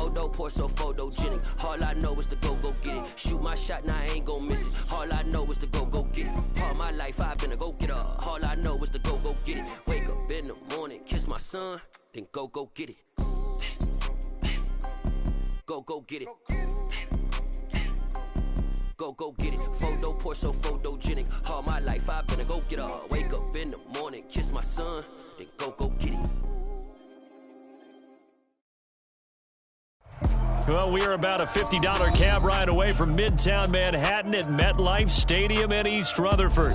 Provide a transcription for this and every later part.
Photo poor, so photogenic. All I know is to go get it. Shoot my shot, now I ain't gon' miss it. All I know is to go get it. All my life I've been a go-getter. All I know is to go get it. Wake up in the morning, kiss my son, then go get it. Go get it. Go get it. Photo poor, so photogenic. All my life I've been a go-getter. Wake up in the morning, kiss my son, then go get it. Well, we are about a $50 cab ride away from Midtown Manhattan at MetLife Stadium in East Rutherford.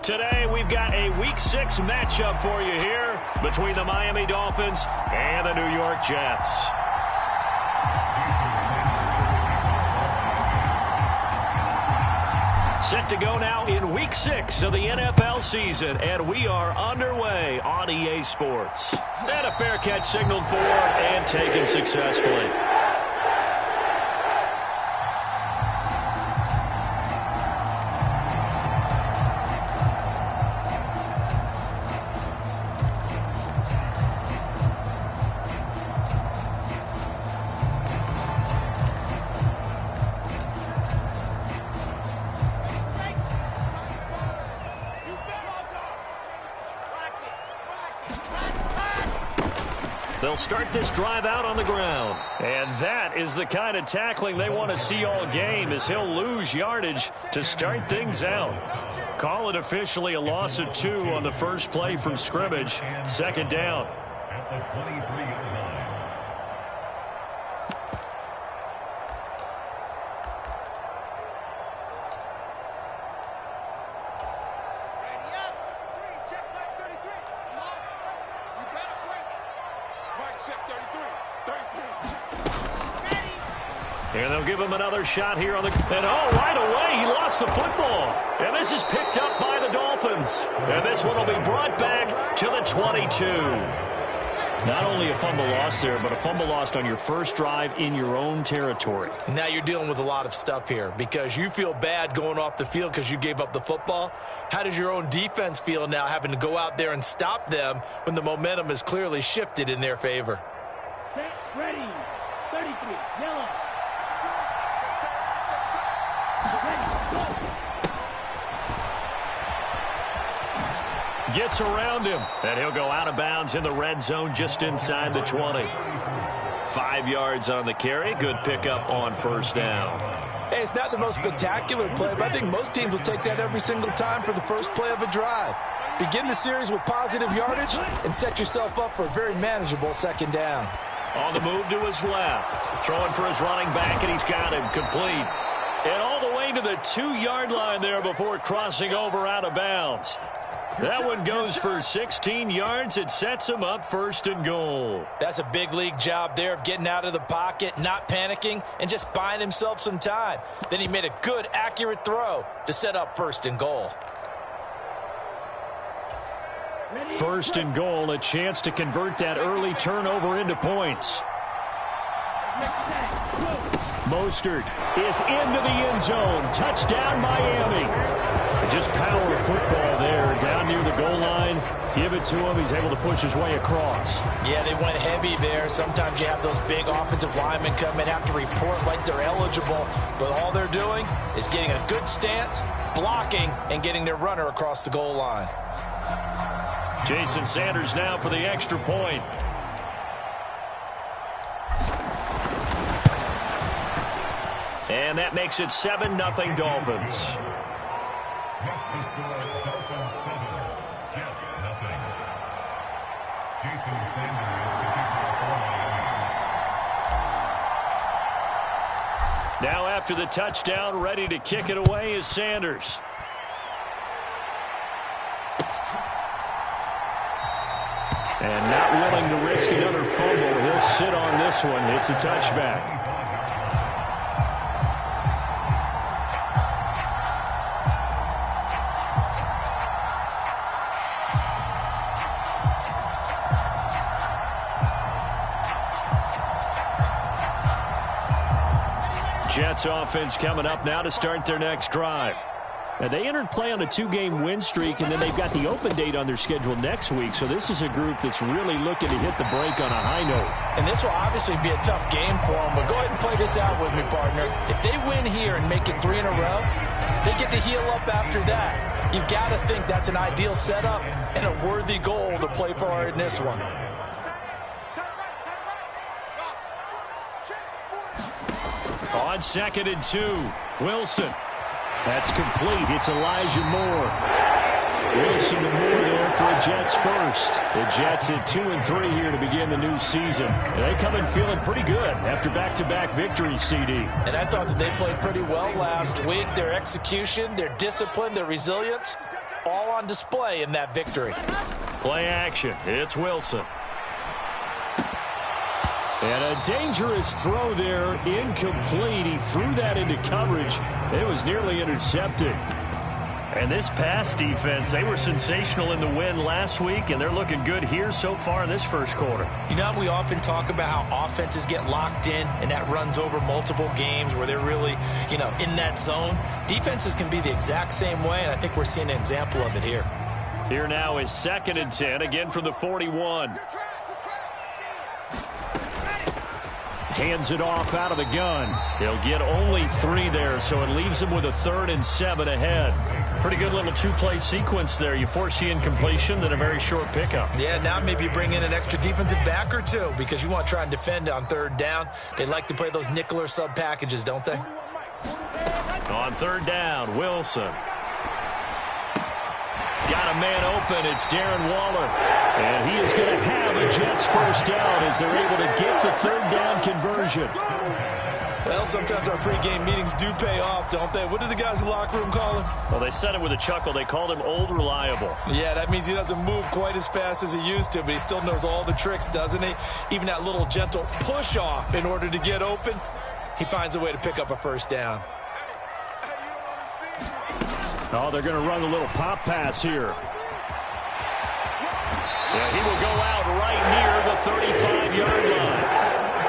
Today, we've got a Week 6 matchup for you here between the Miami Dolphins and the New York Jets. Set to go now in Week 6 of the NFL season, and we are underway on EA Sports. And a fair catch signaled for and taken successfully. They'll start this drive out on the ground. And that is the kind of tackling they want to see all game, as he'll lose yardage to start things out. Call it officially a loss of 2 on the first play from scrimmage. Second down. At the 23-yard line. And they'll give him another shot here on the... And oh, right away, he lost the football. And this is picked up by the Dolphins. And this one will be brought back to the 22. Not only a fumble loss there, but a fumble lost on your first drive in your own territory. Now you're dealing with a lot of stuff here because you feel bad going off the field because you gave up the football. How does your own defense feel now having to go out there and stop them when the momentum is clearly shifted in their favor? Set, ready, 33, yellow. Gets around him, and he'll go out of bounds in the red zone just inside the 20. 5 yards on the carry. Good pickup on first down. Hey, it's not the most spectacular play, but I think most teams will take that every single time for the first play of a drive. Begin the series with positive yardage and set yourself up for a very manageable second down. On the move to his left. Throwing for his running back, and he's got him complete. And all the way to the 2-yard line there before crossing over out of bounds. That one goes for 16 yards. It sets him up first and goal. That's a big league job there of getting out of the pocket, not panicking, and just buying himself some time. Then he made a good, accurate throw to set up first and goal. First and goal, a chance to convert that early turnover into points. Mostert is into the end zone. Touchdown, Miami. Just power football there down near the goal line. Give it to him. He's able to push his way across. Yeah, they went heavy there. Sometimes you have those big offensive linemen come in, have to report like they're eligible. But all they're doing is getting a good stance, blocking, and getting their runner across the goal line. Jason Sanders now for the extra point. And that makes it 7-0 Dolphins. Next to score, Dolphins 7, Jets nothing. Jason Sanders Now after the touchdown, ready to kick it away is Sanders. And not willing to risk another fumble. He'll sit on this one. It's a touchback. Jets offense coming up now to start their next drive. Now, they entered play on a 2-game win streak, and then they've got the open date on their schedule next week. So this is a group that's really looking to hit the break on a high note. And this will obviously be a tough game for them, but go ahead and play this out with me, partner. If they win here and make it 3 in a row, they get to heal up after that. You've got to think that's an ideal setup and a worthy goal to play for in this one. On 2nd and 2, Wilson. That's complete. It's Elijah Moore. Wilson to Moore there for the Jets first. The Jets at 2-3 here to begin the new season. And they come in feeling pretty good after back-to-back victories, CD. And I thought that they played pretty well last week. Their execution, their discipline, their resilience, all on display in that victory. Play action. It's Wilson. And a dangerous throw there, incomplete. He threw that into coverage. It was nearly intercepted. And this pass defense, they were sensational in the win last week, and they're looking good here so far in this first quarter. You know, we often talk about how offenses get locked in, and that runs over multiple games where they're really, in that zone. Defenses can be the exact same way, and I think we're seeing an example of it here. Here now is 2nd and 10, again from the 41. Hands it off out of the gun. He'll get only 3 there, so it leaves him with a 3rd and 7 ahead. Pretty good little 2-play sequence there. You force the incompletion, then a very short pickup. Yeah, now maybe you bring in an extra defensive back or two because you want to try and defend on 3rd down. They like to play those nickel or sub packages, don't they? On 3rd down, Wilson. Got a man open. It's Darren Waller. And he is going to have a Jets first down as they're able to get the 3rd down conversion. Well, sometimes our pregame meetings do pay off, don't they? What do the guys in the locker room call him? Well, they said it with a chuckle. They called him Old Reliable. Yeah, that means he doesn't move quite as fast as he used to, but he still knows all the tricks, doesn't he? Even that little gentle push-off in order to get open, he finds a way to pick up a first down. Oh, they're going to run a little pop pass here. Yeah, he will go out right near the 35-yard line.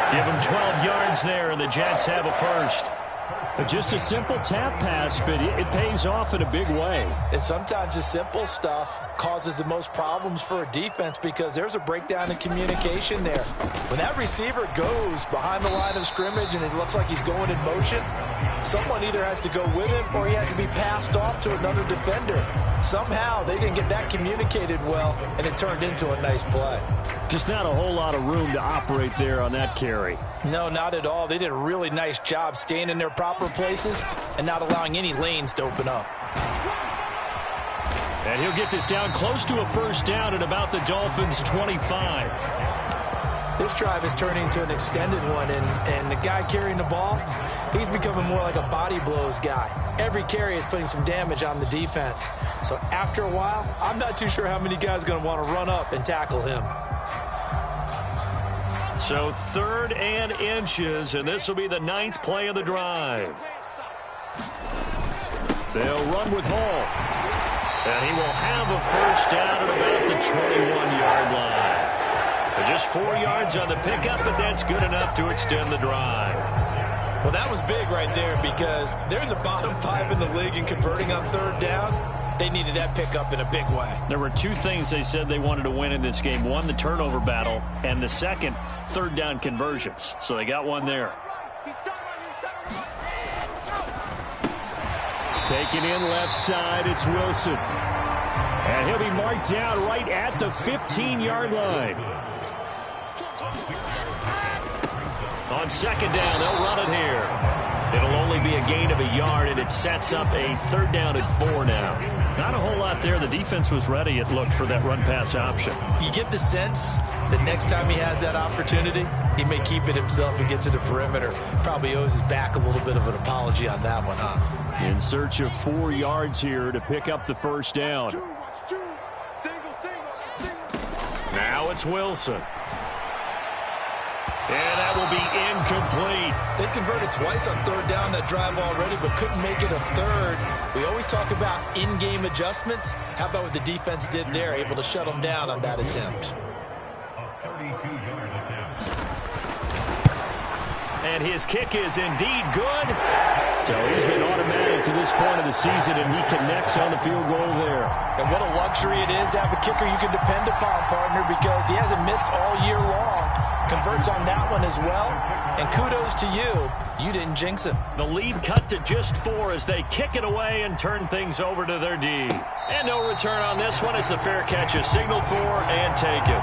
Give him 12 yards there, and the Jets have a first. Just a simple tap pass, but it pays off in a big way. And sometimes the simple stuff causes the most problems for a defense because there's a breakdown in communication there. When that receiver goes behind the line of scrimmage and it looks like he's going in motion, someone either has to go with him or he has to be passed off to another defender. Somehow they didn't get that communicated well, and it turned into a nice play. Just not a whole lot of room to operate there on that carry. No, not at all. They did a really nice job staying in their proper places and not allowing any lanes to open up. And he'll get this down close to a first down at about the Dolphins' 25. This drive is turning into an extended one, and the guy carrying the ball, he's becoming more like a body blows guy. Every carry is putting some damage on the defense. So after a while, I'm not too sure how many guys are going to want to run up and tackle him. So 3rd and inches, and this will be the 9th play of the drive. They'll run with Hall. And he will have a first down at about the 21-yard line. Just 4 yards on the pickup, but that's good enough to extend the drive. Well, that was big right there because they're in the bottom 5 in the league in converting on 3rd down. They needed that pickup in a big way. There were 2 things they said they wanted to win in this game. One, the turnover battle, and the second, 3rd down conversions. So they got one there. Taking in left side, it's Wilson. And he'll be marked down right at the 15-yard line. On 2nd down, they'll run it here. It'll only be a gain of a yard, and it sets up a 3rd down at 4 now. Not a whole lot there. The defense was ready, it looked, for that run-pass option. You get the sense that next time he has that opportunity, he may keep it himself and get to the perimeter. Probably owes his back a little bit of an apology on that one, huh? In search of 4 yards here to pick up the first down. Now it's Wilson. And that will be incomplete. They converted twice on 3rd down that drive already, but couldn't make it a 3rd. We always talk about in-game adjustments. How about what the defense did there, able to shut them down on that attempt? A 32-yard attempt. And his kick is indeed good. So he's been automatically get to this point of the season, and he connects on the field goal there. And what a luxury it is to have a kicker you can depend upon, partner, because he hasn't missed all year long. Converts on that one as well. And kudos to you. You didn't jinx him. The lead cut to just 4 as they kick it away and turn things over to their D. And no return on this one as the fair catch is signaled for and taken.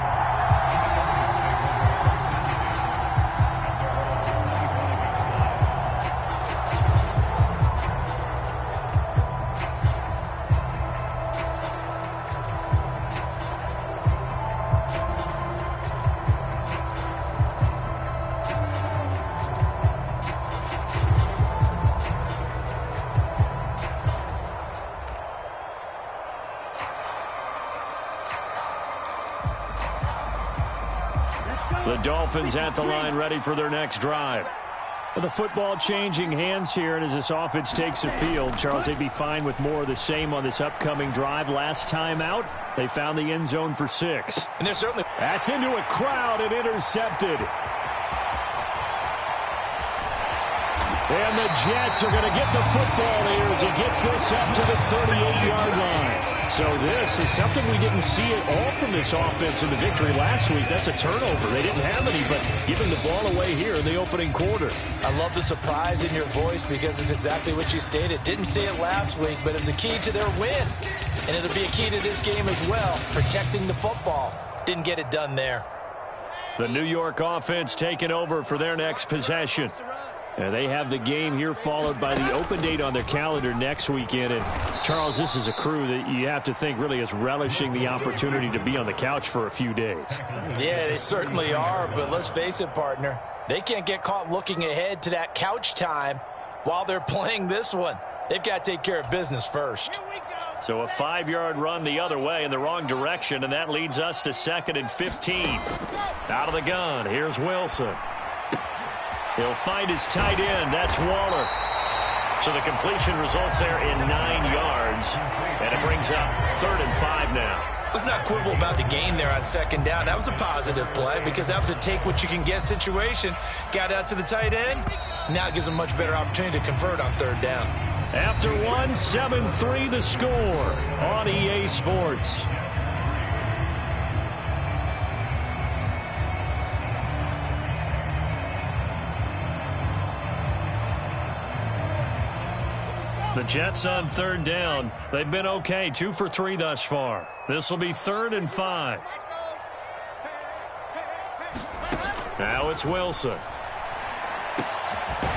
The Dolphins at the line, ready for their next drive. Well, the football changing hands here, and as this offense takes the field, Charles, they'd be fine with more of the same on this upcoming drive. Last time out, they found the end zone for 6. And they're certainly... That's into a crowd and intercepted. And the Jets are going to get the football here as he gets this up to the 38-yard line. So this is something we didn't see at all from this offense in the victory last week. That's a turnover. They didn't have any, but giving the ball away here in the opening quarter. I love the surprise in your voice because it's exactly what you stated. Didn't say it last week, but it's a key to their win. And it'll be a key to this game as well, protecting the football. Didn't get it done there. The New York offense taking over for their next possession. And they have the game here followed by the open date on their calendar next weekend. And, Charles, this is a crew that you have to think really is relishing the opportunity to be on the couch for a few days. Yeah, they certainly are. But let's face it, partner. They can't get caught looking ahead to that couch time while they're playing this one. They've got to take care of business first. So a 5-yard run the other way in the wrong direction, and that leads us to 2nd and 15. Out of the gun, here's Wilson. He'll find his tight end. That's Waller. So the completion results there in 9 yards. And it brings up 3rd and 5 now. Let's not quibble about the gain there on 2nd down. That was a positive play because that was a take-what-you-can-get situation. Got out to the tight end. Now it gives them a much better opportunity to convert on 3rd down. After 1, 7-3 the score on EA Sports. The Jets on 3rd down. They've been okay, 2 for 3 thus far. This will be 3rd and 5. Now it's Wilson.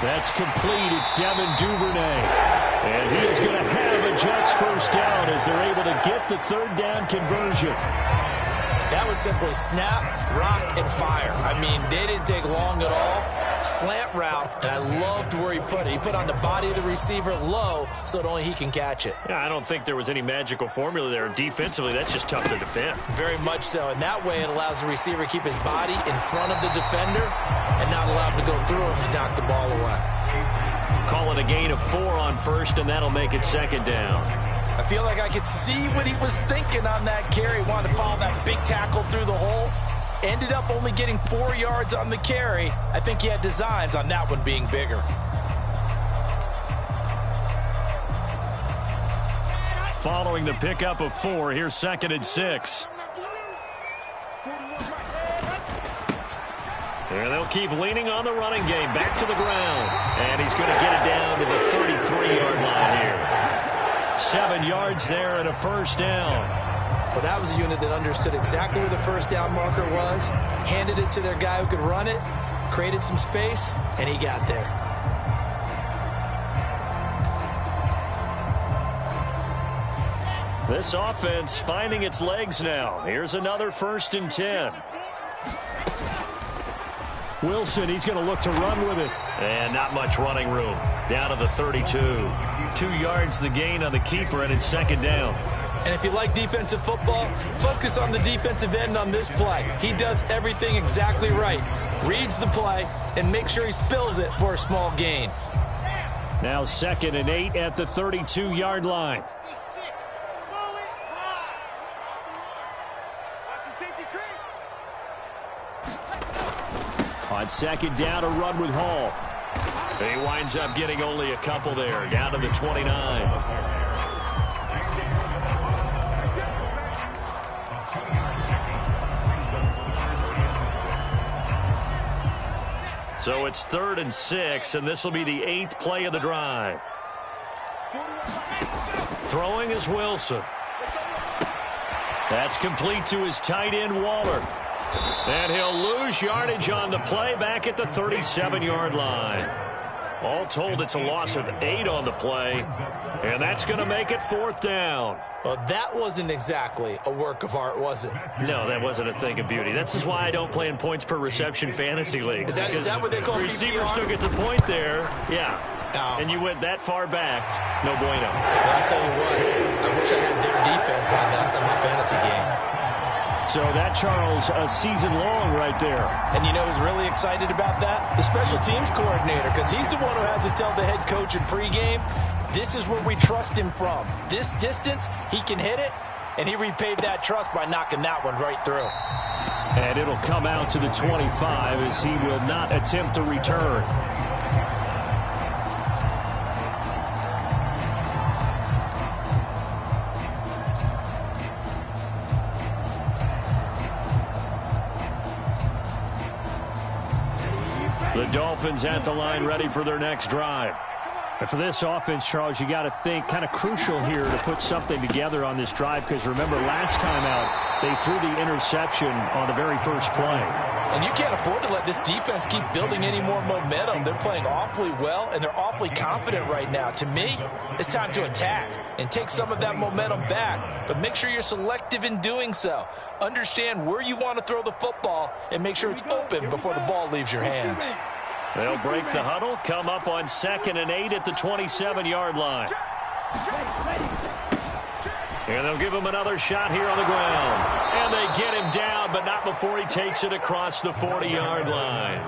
That's complete. It's Devin Duvernay. And he is going to have a Jets first down as they're able to get the 3rd down conversion. That was simply snap, rock, and fire. I mean, they didn't take long at all. Slant route, and I loved where he put it. He put on the body of the receiver low so that only he can catch it. Yeah, I don't think there was any magical formula there. Defensively, that's just tough to defend. Very much so. And that way it allows the receiver to keep his body in front of the defender and not allow him to go through him to knock the ball away. Call it a gain of 4 on 1st, and that'll make it 2nd down. I feel like I could see what he was thinking on that carry. Wanted to follow that big tackle through the hole. Ended up only getting 4 yards on the carry. I think he had designs on that one being bigger. Following the pickup of 4, here's 2nd and 6. And they'll keep leaning on the running game. Back to the ground. And he's going to get it down to the 33-yard line here. 7 yards there and a first down. Well, that was a unit that understood exactly where the first down marker was, handed it to their guy who could run it, created some space, and he got there. This offense finding its legs now. Here's another 1st and 10. Wilson, he's going to look to run with it. And not much running room. Down to the 32. 2 yards the gain on the keeper, and it's 2nd down. And if you like defensive football, focus on the defensive end on this play. He does everything exactly right. Reads the play and makes sure he spills it for a small gain. Now 2nd and 8 at the 32-yard line. On 2nd down, a run with Hall. He winds up getting only a couple there, down to the 29. So it's 3rd and 6, and this will be the 8th play of the drive. Throwing is Wilson. That's complete to his tight end, Waller. And he'll lose yardage on the play back at the 37-yard line. All told, it's a loss of 8 on the play, and that's going to make it 4th down. Well, that wasn't exactly a work of art, was it? No, that wasn't a thing of beauty. That's just why I don't play in points per reception fantasy leagues. Is that what they call receiver PPR? still gets a point there. Yeah. And you went that far back. No bueno. Well, I'll tell you what. I wish I had their defense on that in my fantasy game. So that, Charles, a season long right there. And you know who's really excited about that? The special teams coordinator, because he's the one who has to tell the head coach in pregame, this is where we trust him from. This distance, he can hit it, and he repaid that trust by knocking that one right through. And it'll come out to the 25 as he will not attempt to return. The Dolphins at the line, ready for their next drive. And for this offense, Charles, you got to think kind of crucial here to put something together on this drive, because remember, last time out, they threw the interception on the very first play. And you can't afford to let this defense keep building any more momentum. They're playing awfully well, and they're awfully confident right now. To me, it's time to attack and take some of that momentum back. But make sure you're selective in doing so. Understand where you want to throw the football and make sure it's open before the ball leaves your hands. They'll break the huddle, come up on 2nd and 8 at the 27-yard line. And they'll give him another shot here on the ground. And they get him down, but not before he takes it across the 40-yard line.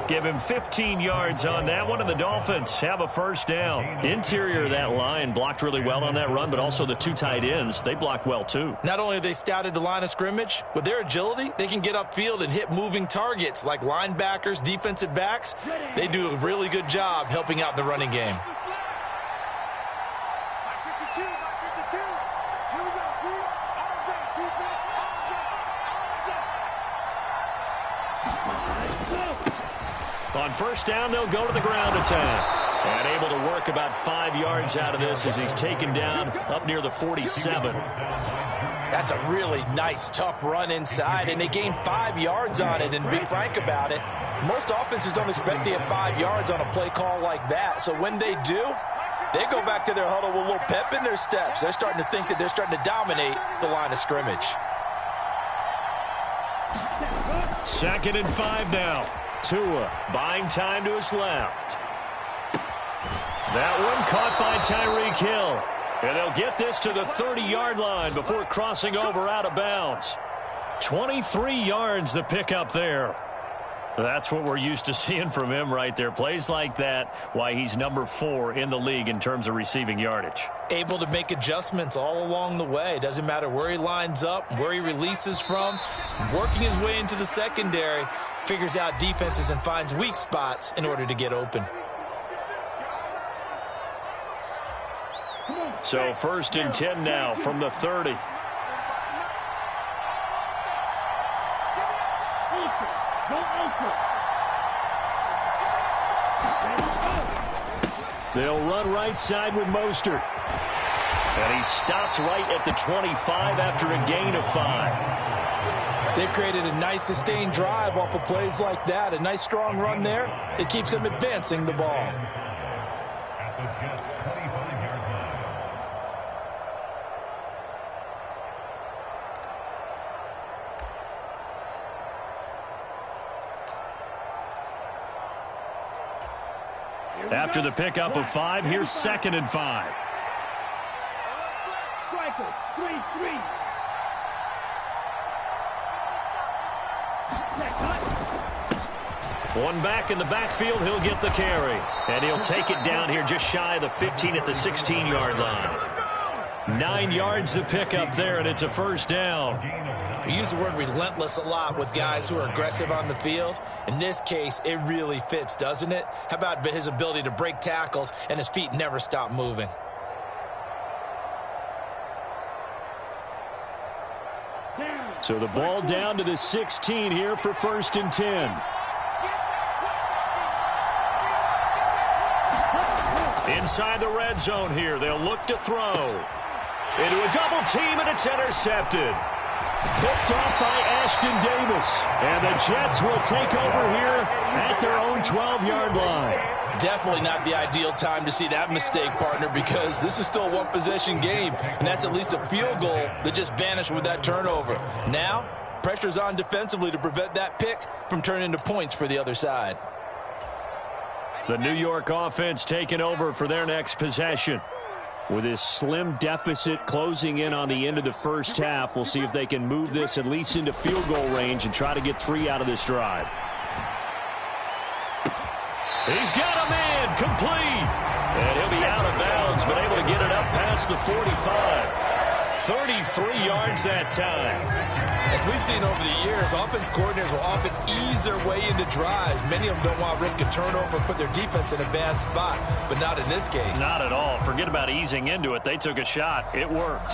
Give him 15 yards on that one, and the Dolphins have a first down. Interior of that line blocked really well on that run, but also the 2 tight ends, they blocked well too. Not only have they scouted the line of scrimmage, with their agility, they can get upfield and hit moving targets like linebackers, defensive backs. They do a really good job helping out in the running game. On first down, they'll go to the ground attack. And able to work about 5 yards out of this as he's taken down up near the 47. That's a really nice, tough run inside, and they gained 5 yards on it. And to be frank about it, most offenses don't expect to get 5 yards on a play call like that. So when they do, they go back to their huddle with a little pep in their steps. They're starting to think that they're starting to dominate the line of scrimmage. 2nd and 5 now. Tua buying time to his left. That one caught by Tyreek Hill. And they'll get this to the 30-yard line before crossing over out of bounds. 23 yards the pickup there. That's what we're used to seeing from him right there. Plays like that, why he's number 4 in the league in terms of receiving yardage. Able to make adjustments all along the way. Doesn't matter where he lines up, where he releases from. Working his way into the secondary. Figures out defenses and finds weak spots in order to get open. So 1st and 10 now from the 30. They'll run right side with Mostert. And he stopped right at the 25 after a gain of 5. They've created a nice sustained drive off of plays like that. A nice strong run there. It keeps them advancing the ball. After the pickup of 5, here's 2nd and 5. Striker, 3-3. One back in the backfield, he'll get the carry. And he'll take it down here just shy of the 15 at the 16-yard line. 9 yards to pick up there, and it's a first down. We use the word relentless a lot with guys who are aggressive on the field. In this case, it really fits, doesn't it? How about his ability to break tackles and his feet never stop moving? So the ball down to the 16 here for 1st and 10. Inside the red zone here, they'll look to throw. Into a double team, and it's intercepted. Picked off by Ashton Davis. And the Jets will take over here at their own 12-yard line. Definitely not the ideal time to see that mistake, partner, because this is still a one-possession game, and that's at least a field goal that just vanished with that turnover. Now, pressure's on defensively to prevent that pick from turning into points for the other side. The New York offense taking over for their next possession. With this slim deficit closing in on the end of the first half, we'll see if they can move this at least into field goal range and try to get 3 out of this drive. He's got a man complete. And he'll be out of bounds, but able to get it up past the 45. 33 yards that time. As we've seen over the years, offense coordinators will often ease their way into drives. Many of them don't want to risk a turnover, put their defense in a bad spot, but not in this case. Not at all. Forget about easing into it. They took a shot. It worked.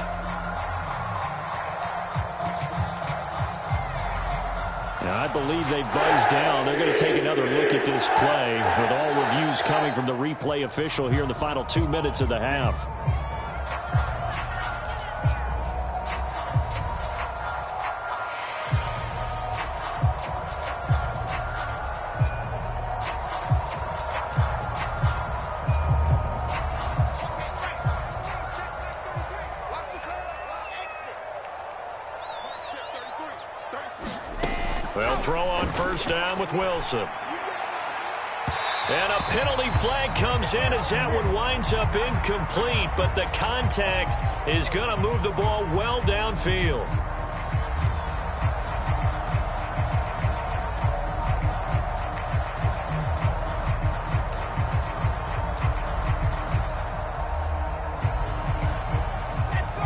Now, I believe they buzzed down. They're going to take another look at this play with all reviews coming from the replay official here in the final 2 minutes of the half. Well, throw on first down with Wilson. And a penalty flag comes in as that one winds up incomplete, but the contact is going to move the ball well downfield.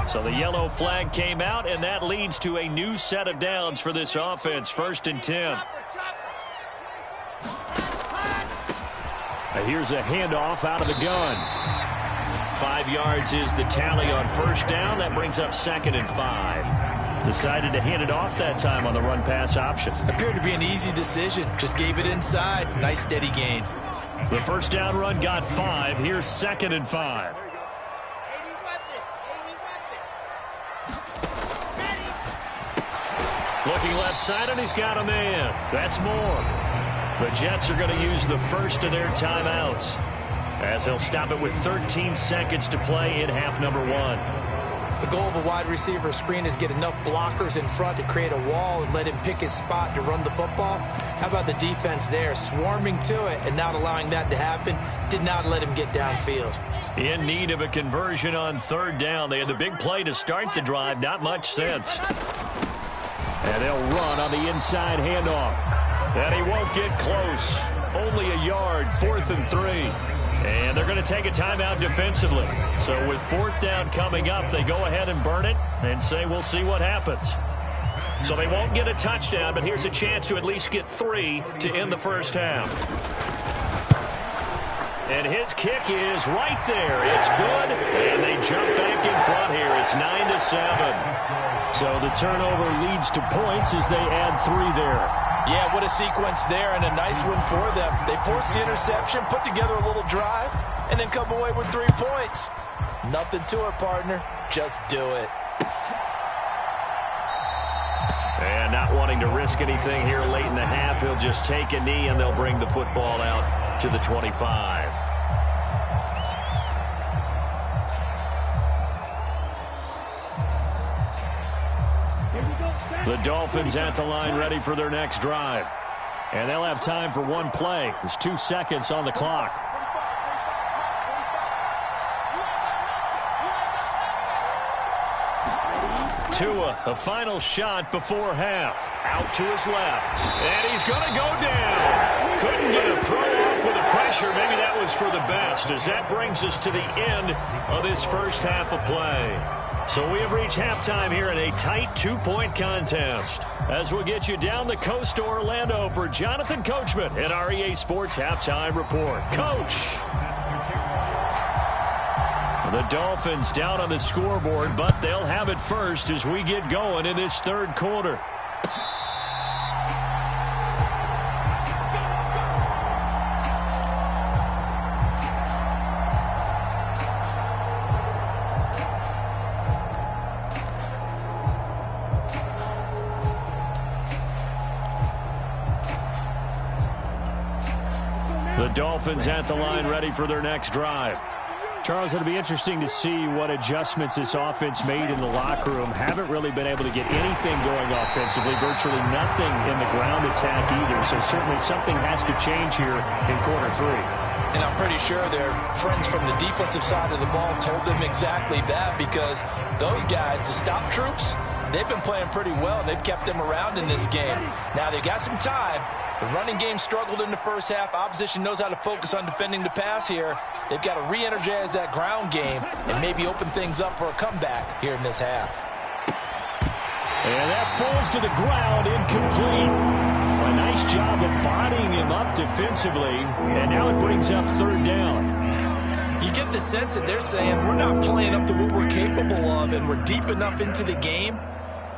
So the yellow flag came out, and that leads to a new set of downs for this offense. 1st and 10. Here's a handoff out of the gun. 5 yards is the tally on first down. That brings up 2nd and 5. Decided to hand it off that time on the run-pass option. Appeared to be an easy decision. Just gave it inside. Nice steady gain. The first down run got 5. Here's 2nd and 5. Looking left side, and he's got a man. That's more. The Jets are going to use the first of their timeouts as they'll stop it with 13 seconds to play in half number 1. The goal of a wide receiver screen is get enough blockers in front to create a wall and let him pick his spot to run the football. How about the defense there, swarming to it and not allowing that to happen? Did not let him get downfield. In need of a conversion on 3rd down. They had the big play to start the drive. Not much sense. And they'll run on the inside handoff. And he won't get close. Only a yard, 4th and 3. And they're going to take a timeout defensively. So with 4th down coming up, they go ahead and burn it and say we'll see what happens. So they won't get a touchdown, but here's a chance to at least get 3 to end the first half. And his kick is right there. It's good, and they jump back in front here. It's 9-7. So the turnover leads to points as they add 3 there. Yeah, what a sequence there, and a nice one for them. They force the interception, put together a little drive, and then come away with 3 points. Nothing to it, partner. Just do it. And not wanting to risk anything here late in the half, he'll just take a knee, and they'll bring the football out to the 25. The Dolphins at the line ready for their next drive. And they'll have time for 1 play. There's 2 seconds on the clock. Tua, a final shot before half. Out to his left. And he's going to go down. Couldn't get a throw off with a pressure. pressure. Maybe that was for the best, as that brings us to the end of this first half of play. So we have reached halftime here in a tight 2-point contest. As we'll get you down the coast to Orlando for Jonathan Coachman at our EA Sports Halftime Report. Coach! The Dolphins down on the scoreboard, but they'll have it first as we get going in this third quarter. The Dolphins at the line ready for their next drive. Charles, it'll be interesting to see what adjustments this offense made in the locker room. Haven't really been able to get anything going offensively, virtually nothing in the ground attack either. So certainly something has to change here in quarter three. And I'm pretty sure their friends from the defensive side of the ball told them exactly that, because those guys, the stop troops, they've been playing pretty well. They've kept them around in this game. Now they've got some time. The running game struggled in the first half. Opposition knows how to focus on defending the pass here. They've got to re-energize that ground game and maybe open things up for a comeback here in this half. And that falls to the ground, incomplete. A nice job of bodying him up defensively, and now it brings up third down. You get the sense that they're saying we're not playing up to what we're capable of, and we're deep enough into the game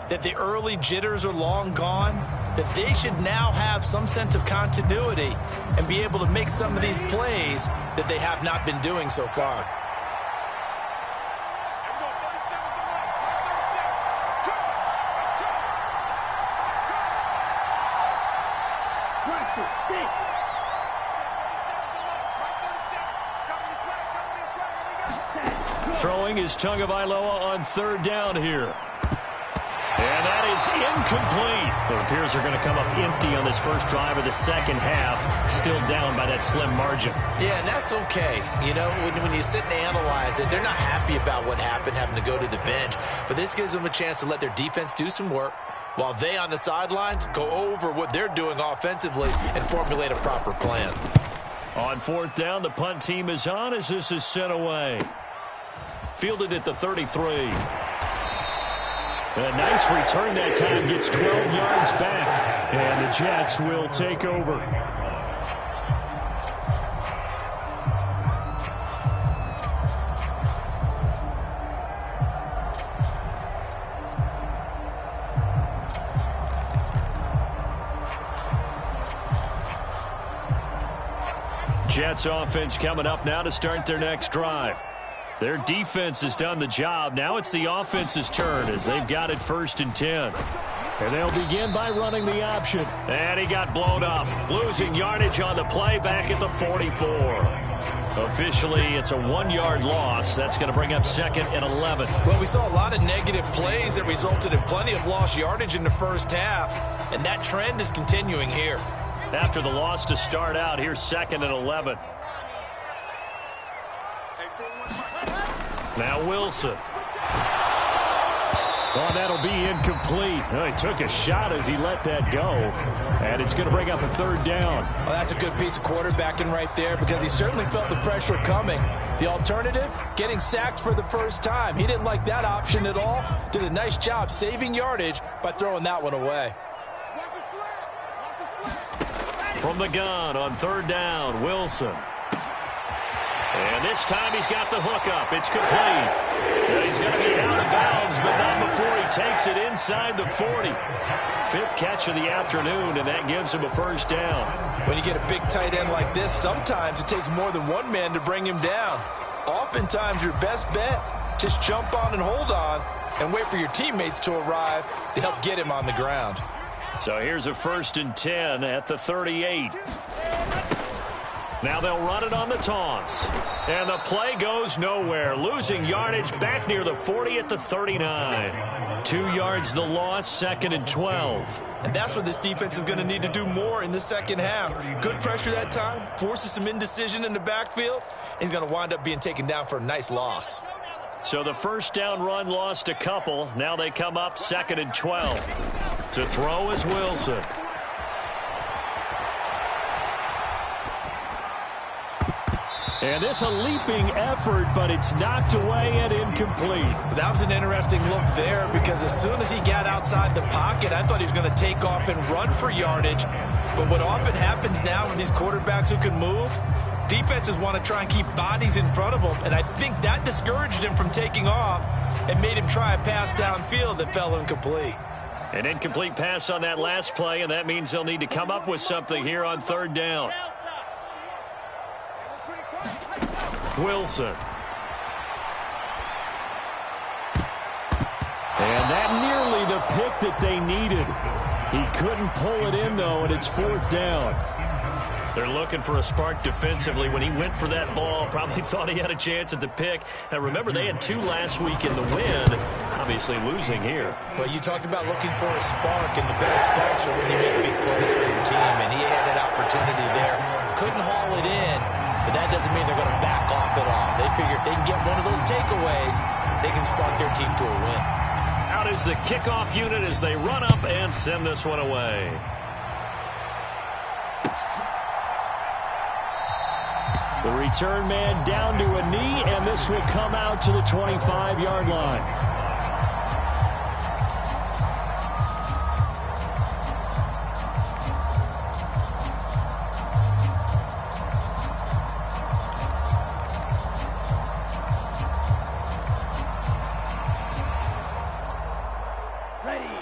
that the early jitters are long gone, that they should now have some sense of continuity and be able to make some of these plays that they have not been doing so far. Throwing is Tagovailoa on third down here. And that is incomplete. It appears they're going to come up empty on this first drive of the second half, still down by that slim margin. Yeah, and that's okay. You know, when you sit and analyze it, they're not happy about what happened, having to go to the bench. But this gives them a chance to let their defense do some work while they on the sidelines go over what they're doing offensively and formulate a proper plan. On fourth down, the punt team is on as this is sent away. Fielded at the 33. A nice return that time, gets 12 yards back, and the Jets will take over. Jets offense coming up now to start their next drive. Their defense has done the job. Now it's the offense's turn as they've got it 1st and 10. And they'll begin by running the option. And he got blown up, losing yardage on the play back at the 44. Officially, it's a 1-yard loss. That's going to bring up 2nd and 11. Well, we saw a lot of negative plays that resulted in plenty of lost yardage in the first half, and that trend is continuing here. After the loss to start out, here's 2nd and 11. Now Wilson. Oh, that'll be incomplete. Oh, he took a shot as he let that go. And it's going to bring up a 3rd down. Well, that's a good piece of quarterbacking right there, because he certainly felt the pressure coming. The alternative, getting sacked for the first time. He didn't like that option at all. Did a nice job saving yardage by throwing that one away. From the gun on 3rd down, Wilson. And this time he's got the hook up. It's complete. And he's going to be out of bounds, but not before he takes it inside the 40. 5th catch of the afternoon, and that gives him a 1st down. When you get a big tight end like this, sometimes it takes more than one man to bring him down. Oftentimes your best bet, just jump on and hold on and wait for your teammates to arrive to help get him on the ground. So here's a 1st and 10 at the 38. Now they'll run it on the toss. And the play goes nowhere. Losing yardage back near the 40 at the 39. 2 yards the loss, 2nd and 12. And that's what this defense is going to need to do more in the second half. Good pressure that time, forces some indecision in the backfield. He's going to wind up being taken down for a nice loss. So the 1st down run lost a couple. Now they come up 2nd and 12. To throw is Wilson. And this a leaping effort, but it's knocked away and incomplete. That was an interesting look there because as soon as he got outside the pocket, I thought he was going to take off and run for yardage. But what often happens now with these quarterbacks who can move, defenses want to try and keep bodies in front of them, and I think that discouraged him from taking off and made him try a pass downfield that fell incomplete. An incomplete pass on that last play, and that means they'll need to come up with something here on third down. Wilson. And that nearly the pick that they needed. He couldn't pull it in, though, and it's fourth down. They're looking for a spark defensively. When he went for that ball, probably thought he had a chance at the pick. And remember, they had 2 last week in the win, obviously losing here. Well, you talked about looking for a spark, and the best sparks are when you make big plays for your team, and he had an opportunity there. Couldn't haul it in, but that doesn't mean they're going to back off at all. They figure if they can get one of those takeaways, they can spark their team to a win. Out is the kickoff unit as they run up and send this one away. The return man down to a knee, and this will come out to the 25-yard line.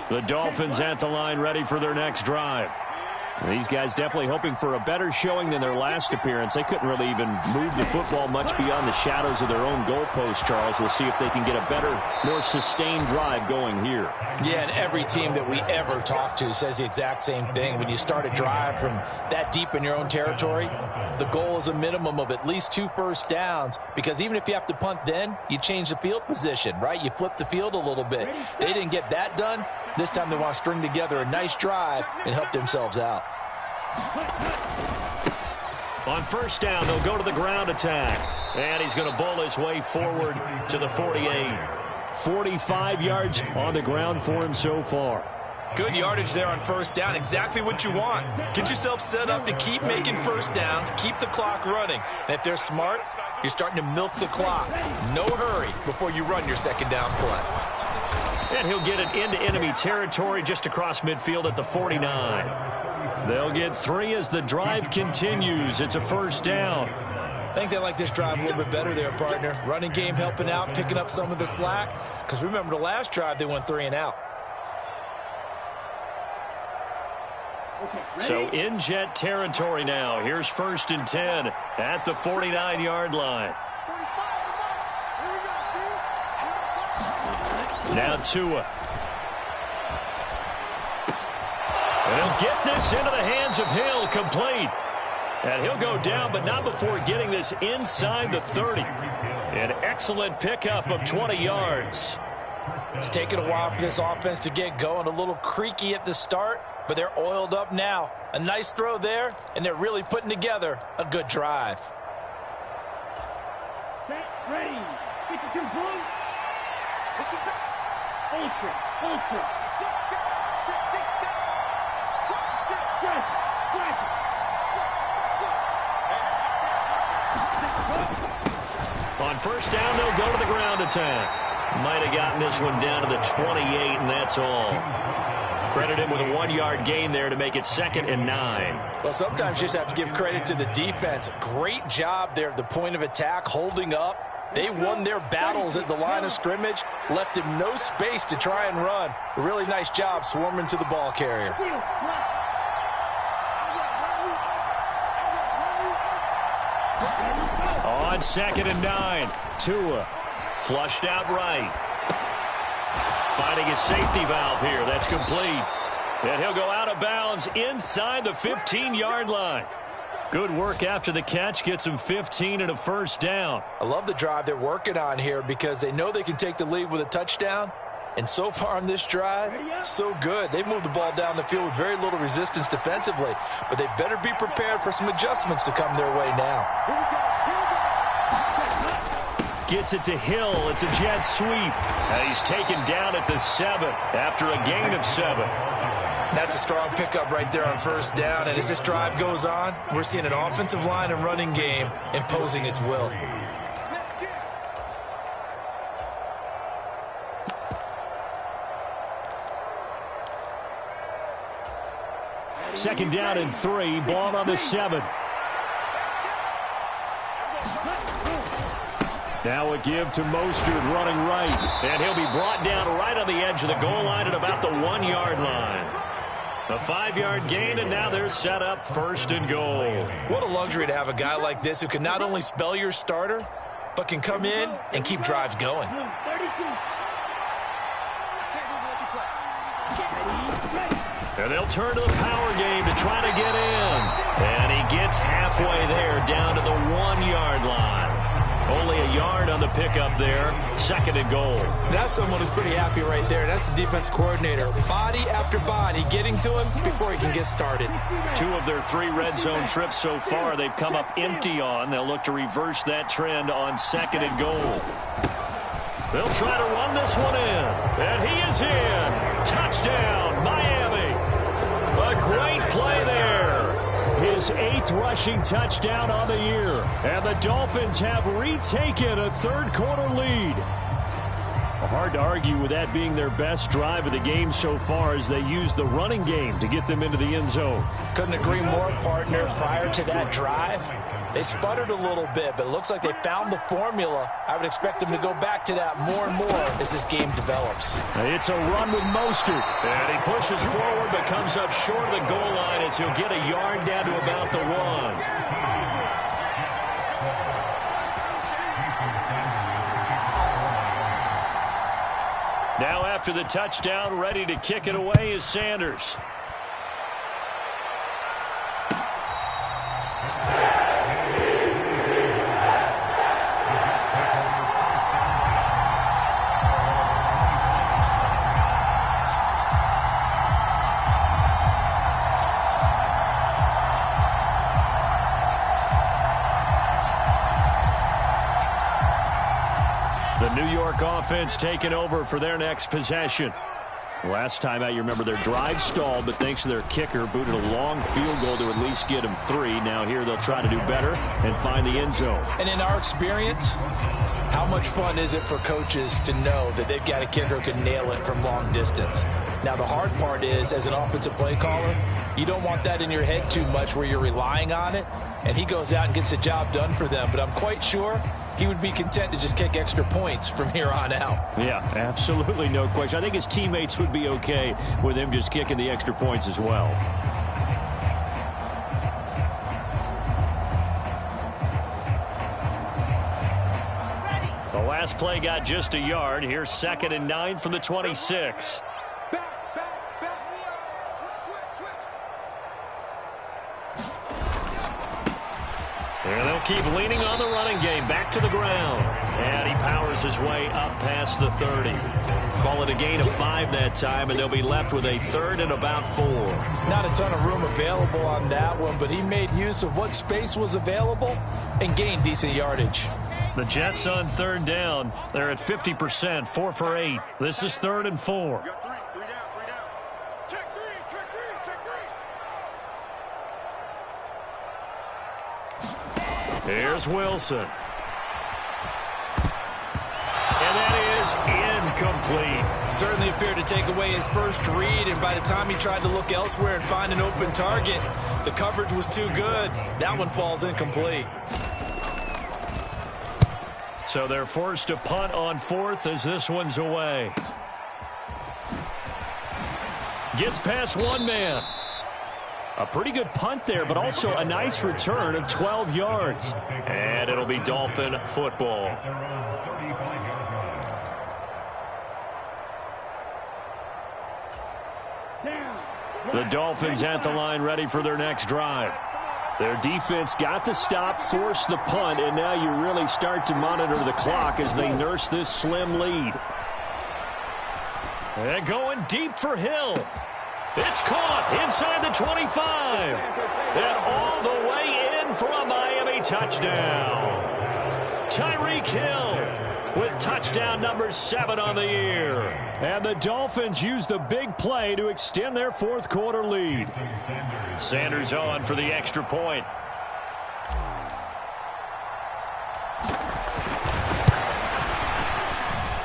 The Dolphins at the line, ready for their next drive. These guys definitely hoping for a better showing than their last appearance. They couldn't really even move the football much beyond the shadows of their own goalpost, Charles. We'll see if they can get a better, more sustained drive going here. Yeah, and every team that we ever talk to says the exact same thing. When you start a drive from that deep in your own territory, the goal is a minimum of at least 2 first downs, because even if you have to punt then, you change the field position, right? You flip the field a little bit. They didn't get that done. This time they want to string together a nice drive and help themselves out. On first down, they'll go to the ground attack. And he's going to bowl his way forward to the 48. 45 yards on the ground for him so far. Good yardage there on first down. Exactly what you want. Get yourself set up to keep making first downs, keep the clock running. And if they're smart, you're starting to milk the clock. No hurry before you run your second down play. And he'll get it into enemy territory just across midfield at the 49. They'll get 3 as the drive continues. It's a first down. I think they like this drive a little bit better there, partner. Running game helping out, picking up some of the slack. Because remember, the last drive, they went 3 and out. So in jet territory now. Here's first and 10 at the 49-yard line. Now Tua. And he'll get this into the hands of Hill, complete. And he'll go down, but not before getting this inside the 30. An excellent pickup of 20 yards. It's taken a while for this offense to get going. A little creaky at the start, but they're oiled up now. A nice throw there, and they're really putting together a good drive. Set, ready. 52 points. Ultra. On first down, they'll go to the ground attack. Might have gotten this one down to the 28, and that's all. Credit him with a 1-yard gain there to make it 2nd and 9. Well, sometimes you just have to give credit to the defense. Great job there at the point of attack, holding up. They won their battles at the line of scrimmage, left him no space to try and run. A really nice job swarming to the ball carrier. On 2nd and 9, Tua flushed out right. Finding his safety valve here. That's complete. And he'll go out of bounds inside the 15-yard line. Good work after the catch. Gets him 15 and a first down. I love the drive they're working on here because they know they can take the lead with a touchdown. And so far on this drive, so good. They've moved the ball down the field with very little resistance defensively. But they better be prepared for some adjustments to come their way now. Gets it to Hill. It's a jet sweep. And he's taken down at the 7 after a gain of 7. That's a strong pickup right there on first down. And as this drive goes on, we're seeing an offensive line and running game imposing its will. Second down and 3, ball on the 7. Now a give to Mostert running right. And he'll be brought down right on the edge of the goal line at about the 1-yard line. A 5-yard gain, and now they're set up 1st and goal. What a luxury to have a guy like this who can not only spell your starter, but can come in and keep drives going. And they'll turn to the power game to try to get in. And he gets halfway there, down to the 1-yard line. Only a yard on the pickup there. 2nd and goal. That's someone who's pretty happy right there. That's the defense coordinator. Body after body getting to him before he can get started. 2 of their 3 red zone trips so far they've come up empty on. They'll look to reverse that trend on 2nd and goal. They'll try to run this one in. And he is in. Touchdown, Miami. A great play there. His 8th rushing touchdown on the year. And the Dolphins have retaken a 3rd-quarter lead. Hard to argue with that being their best drive of the game so far as they use the running game to get them into the end zone. Couldn't agree more, partner. Prior to that drive, they sputtered a little bit, but it looks like they found the formula. I would expect them to go back to that more and more as this game develops. It's a run with Mostert. And he pushes forward but comes up short of the goal line as he'll get a yard down to about the 1. Now after the touchdown, ready to kick it away is Sanders. The New York offense taking over for their next possession. Last time out, you remember their drive stalled, but thanks to their kicker, booted a long field goal to at least get them 3. Now here they'll try to do better and find the end zone. And in our experience, how much fun is it for coaches to know that they've got a kicker who can nail it from long distance? Now, the hard part is, as an offensive play caller, you don't want that in your head too much where you're relying on it, and he goes out and gets the job done for them. But I'm quite sure he would be content to just kick extra points from here on out. Yeah, absolutely, no question. I think his teammates would be okay with him just kicking the extra points as well. The last play got just a yard. Here's 2nd and 9 from the 26. And they'll keep leaning on the running game. Back to the ground. And he powers his way up past the 30. Call it a gain of 5 that time, and they'll be left with a 3rd and about 4. Not a ton of room available on that one, but he made use of what space was available and gained decent yardage. The Jets on 3rd down. They're at 50%, 4 for 8. This is 3rd and 4. Here's Wilson. And that is incomplete. Certainly appeared to take away his first read, and by the time he tried to look elsewhere and find an open target, the coverage was too good. That one falls incomplete. So they're forced to punt on 4th as this one's away. Gets past one man. A pretty good punt there, but also a nice return of 12 yards. And it'll be Dolphin football. The Dolphins at the line, ready for their next drive. Their defense got the stop, forced the punt, and now you really start to monitor the clock as they nurse this slim lead. And going deep for Hill. It's caught inside the 25. And all the way in for a Miami touchdown. Tyreek Hill with touchdown number 7 on the year. And the Dolphins use the big play to extend their fourth quarter lead. Sanders on for the extra point.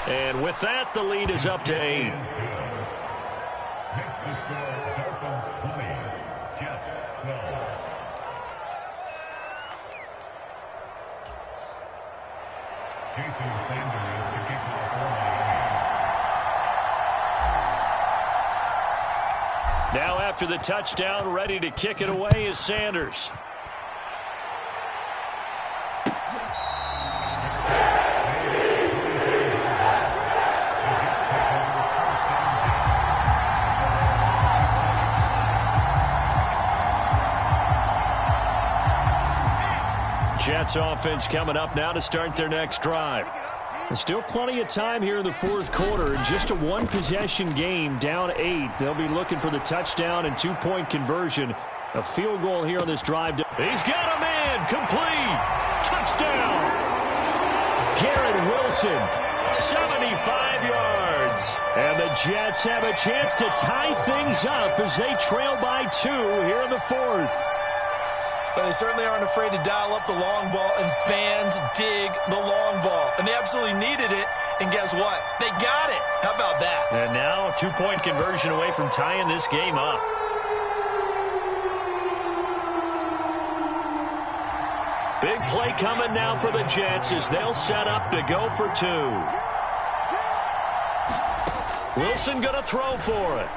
And with that, the lead is up to 8. Next to score, Dolphins 20, Jets 12. Jason Sanders to kick off for Miami. Now after the touchdown, ready to kick it away is Sanders. Jets offense coming up now to start their next drive. There's still plenty of time here in the fourth quarter. Just a one-possession game, down 8. They'll be looking for the touchdown and two-point conversion. A field goal here on this drive. He's got a man. Complete. Touchdown. Garrett Wilson, 75 yards. And the Jets have a chance to tie things up as they trail by 2 here in the fourth. But they certainly aren't afraid to dial up the long ball, and fans dig the long ball. And they absolutely needed it, and guess what? They got it. How about that? And now a two-point conversion away from tying this game up. Big play coming now for the Jets as they'll set up to go for 2. Wilson going to throw for it.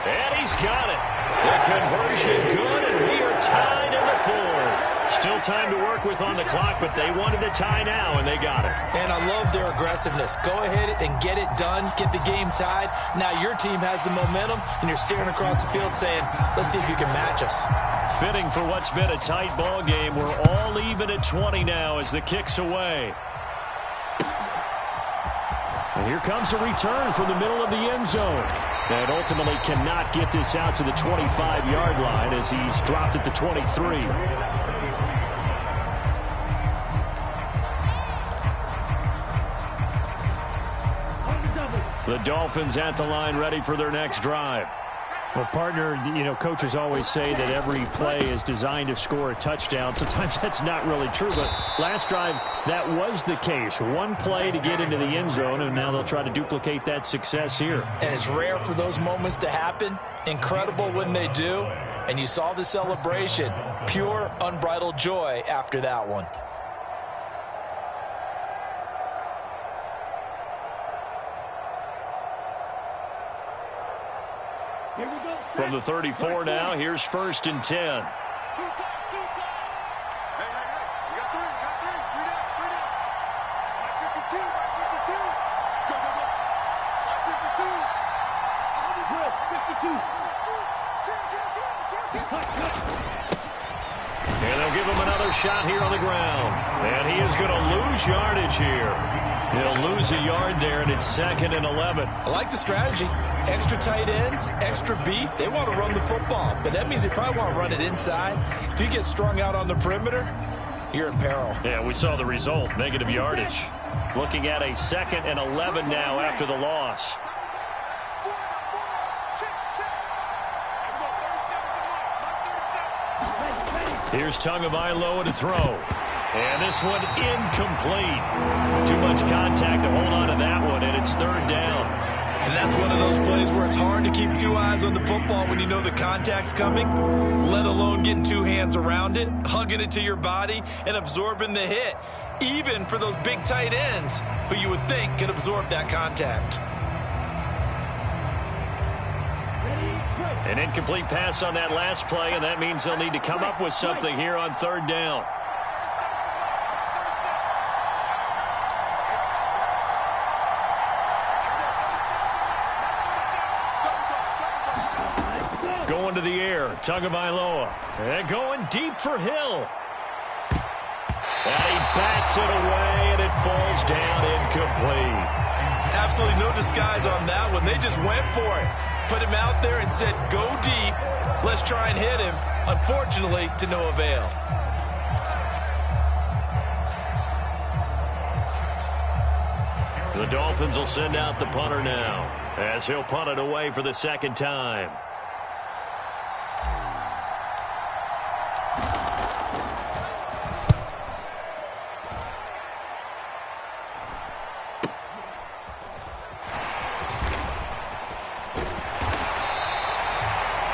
And he's got it. The conversion good, and we are tied in the fourth. Still time to work with on the clock, but they wanted to tie now, and they got it. And I love their aggressiveness. Go ahead and get it done. Get the game tied. Now your team has the momentum, and you're staring across the field saying, let's see if you can match us. Fitting for what's been a tight ball game. We're all even at 20 now as the kick's away. And here comes a return from the middle of the end zone. And ultimately cannot get this out to the 25-yard line as he's dropped at the 23. The Dolphins at the line ready for their next drive. Well, partner, coaches always say that every play is designed to score a touchdown. Sometimes that's not really true, but last drive, that was the case. One play to get into the end zone, and now they'll try to duplicate that success here. And it's rare for those moments to happen. Incredible when they do. And you saw the celebration. Pure, unbridled joy after that one. From the 34 now, here's 1st and 10. And they'll give him another shot here on the ground. And he is going to lose yardage here. He'll lose a yard there, and it's 2nd and 11. I like the strategy. Extra tight ends, extra beef. They want to run the football, but that means they probably want to run it inside. If you get strung out on the perimeter, you're in peril. Yeah, we saw the result, negative yardage. Looking at a 2nd and 11 now after the loss. Here's Tagovailoa to throw. And this one incomplete. Too much contact to hold on to that one, and it's 3rd down. And that's one of those plays where it's hard to keep 2 eyes on the football when you know the contact's coming, let alone getting 2 hands around it, hugging it to your body, and absorbing the hit, even for those big tight ends who you would think can absorb that contact. An incomplete pass on that last play, and that means they'll need to come up with something here on 3rd down. Going to the air, Tagovailoa. And going deep for Hill. And he bats it away, and it falls down incomplete. Absolutely no disguise on that one. They just went for it. Put him out there and said, go deep. Let's try and hit him. Unfortunately, to no avail. The Dolphins will send out the punter now as he'll punt it away for the second time.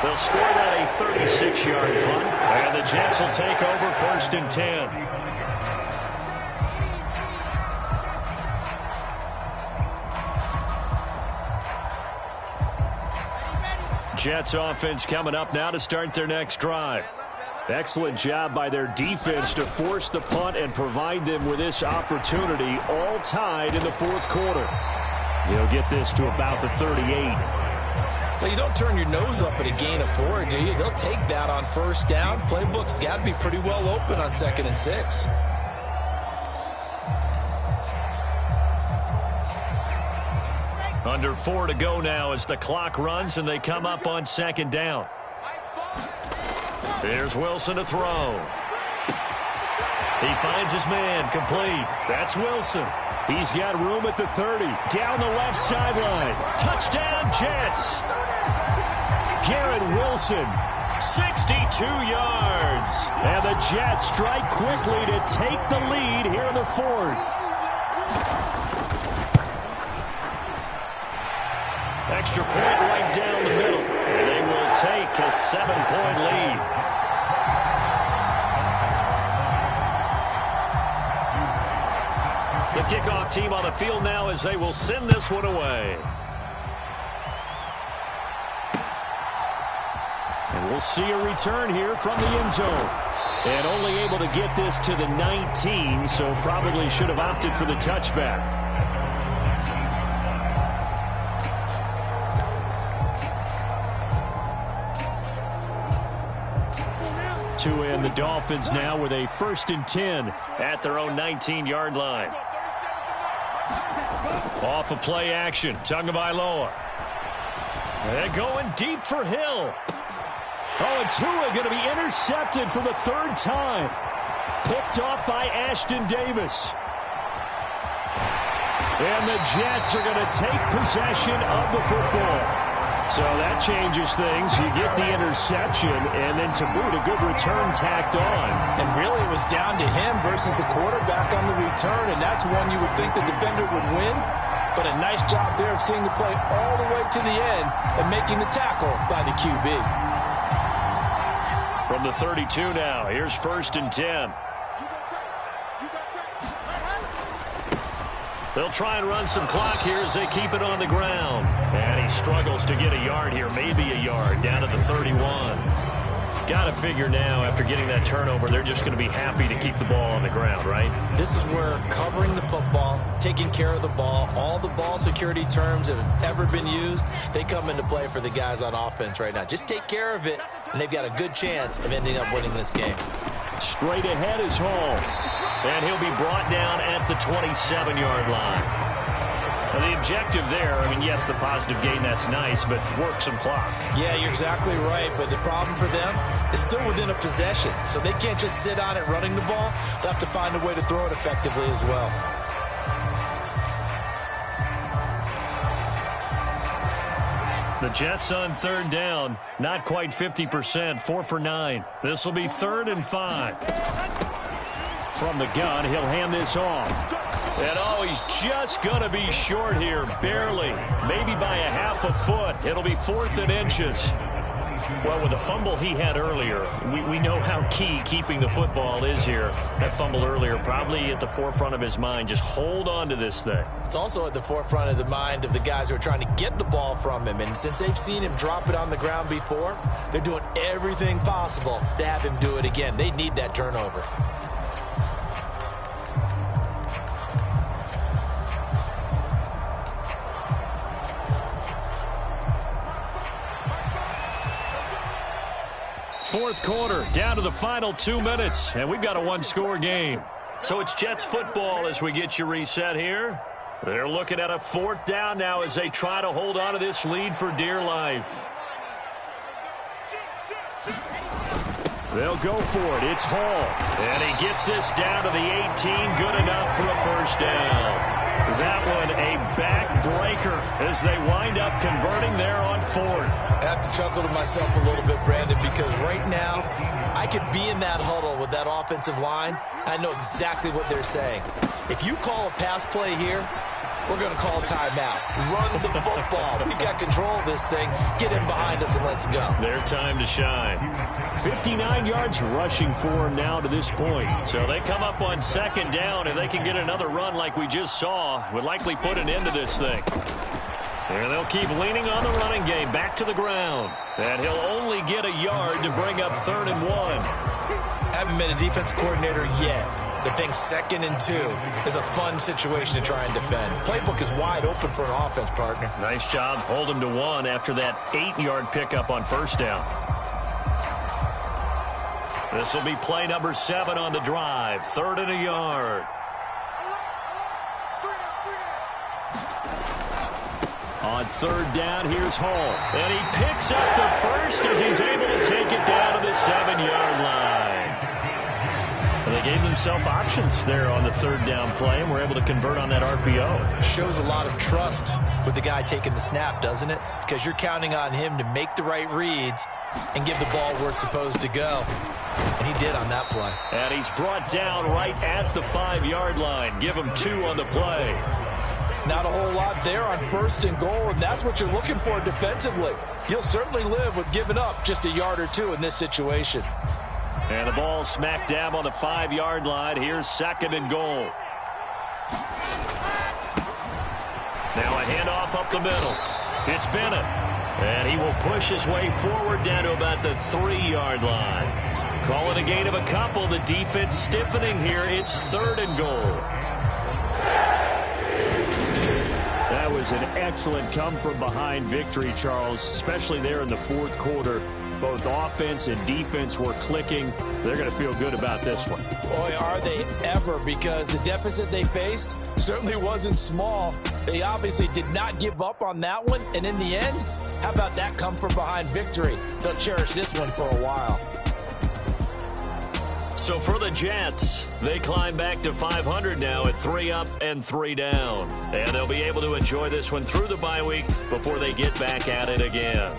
They'll score that a 36-yard punt, and the Jets will take over 1st and 10. Jets offense coming up now to start their next drive. Excellent job by their defense to force the punt and provide them with this opportunity, all tied in the 4th quarter. He'll get this to about the 38. Well, you don't turn your nose up at a gain of 4, do you? They'll take that on 1st down. Playbook's got to be pretty well open on 2nd and 6. Under 4 to go now as the clock runs and they come up on 2nd down. Here's Wilson to throw. He finds his man, complete. That's Wilson. He's got room at the 30. Down the left sideline. Touchdown, Jets. Garrett Wilson, 62 yards. And the Jets strike quickly to take the lead here in the 4th. Extra point right down the middle. And they will take a 7-point lead. The kickoff team on the field now as they will send this one away. And we'll see a return here from the end zone. And only able to get this to the 19, so probably should have opted for the touchback. And the Dolphins now with a 1st and 10 at their own 19-yard line. Off of play action, Tagovailoa. They're going deep for Hill. Oh, and Tua going to be intercepted for the 3rd time. Picked off by Ashton Davis. And the Jets are going to take possession of the football. So that changes things. You get the interception, and then to boot, a good return tacked on. And really, it was down to him versus the quarterback on the return, and that's one you would think the defender would win. But a nice job there of seeing the play all the way to the end and making the tackle by the QB. From the 32 now, here's 1st and 10. They'll try and run some clock here as they keep it on the ground. And he struggles to get a yard here, maybe a yard, down to the 31. Got to figure now, after getting that turnover, they're just going to be happy to keep the ball on the ground, right? This is where covering the football, taking care of the ball, all the ball security terms that have ever been used, they come into play for the guys on offense right now. Just take care of it, and they've got a good chance of ending up winning this game. Straight ahead is Hall. And he'll be brought down at the 27-yard line. And the objective there, I mean, yes, the positive gain, that's nice, but work some clock. Yeah, you're exactly right, but the problem for them is still within a possession. So they can't just sit on it running the ball. They'll have to find a way to throw it effectively as well. The Jets on 3rd down, not quite 50%, 4 for 9. This will be 3rd and 5. From the gun, he'll hand this off. And oh, he's just going to be short here, barely. Maybe by a half a foot. It'll be 4th and inches. Well, with the fumble he had earlier, we know how key keeping the football is here. That fumble earlier probably at the forefront of his mind. Just hold on to this thing. It's also at the forefront of the mind of the guys who are trying to get the ball from him. And since they've seen him drop it on the ground before, they're doing everything possible to have him do it again. They need that turnover. Fourth quarter, down to the final 2 minutes, and we've got a one-score game. So it's Jets football as we get you reset here. They're looking at a 4th down now as they try to hold on to this lead for dear life. They'll go for it. It's Hall. And he gets this down to the 18. Good enough for a 1st down. That one a marker as they wind up converting there on fourth. I have to chuckle to myself a little bit, Brandon, because right now I could be in that huddle with that offensive line. I know exactly what they're saying. If you call a pass play here, we're going to call a timeout. Run the football. We got control of this thing. Get in behind us and let's go. Their time to shine. 59 yards rushing for them now to this point. So they come up on second down. If they can get another run like we just saw, would likely put an end to this thing. And they'll keep leaning on the running game. Back to the ground. And he'll only get a yard to bring up 3rd and 1. Haven't been a defense coordinator yet. The thing 2nd and 2 is a fun situation to try and defend. Playbook is wide open for an offense, partner. Nice job. Hold him to 1 after that 8-yard pickup on first down. This will be play number 7 on the drive. 3rd and a yard. On 3rd down, here's Hall. And he picks up the first as he's able to take it down to the 7-yard line. They gave themselves options there on the 3rd down play, and were able to convert on that RPO. Shows a lot of trust with the guy taking the snap, doesn't it? Because you're counting on him to make the right reads and give the ball where it's supposed to go. And he did on that play. And he's brought down right at the 5-yard line. Give him 2 on the play. Not a whole lot there on 1st and goal, and that's what you're looking for defensively. You'll certainly live with giving up just a yard or 2 in this situation. And the ball smack dab on the 5-yard line. Here's 2nd and goal. Now a handoff up the middle. It's Bennett. And he will push his way forward down to about the 3-yard line. Call it a gain of a couple. The defense stiffening here. It's 3rd and goal. That was an excellent come-from-behind victory, Charles, especially there in the 4th quarter. Both offense and defense were clicking. They're going to feel good about this one. Boy, are they ever, because the deficit they faced certainly wasn't small. They obviously did not give up on that one, and in the end, how about that come-from-behind victory? They'll cherish this one for a while. So for the Jets, they climb back to 500 now at 3 up and 3 down. And they'll be able to enjoy this one through the bye week before they get back at it again.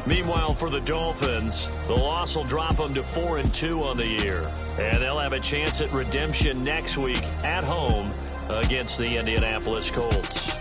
Meanwhile, for the Dolphins, the loss will drop them to 4 and 2 on the year. And they'll have a chance at redemption next week at home against the Indianapolis Colts.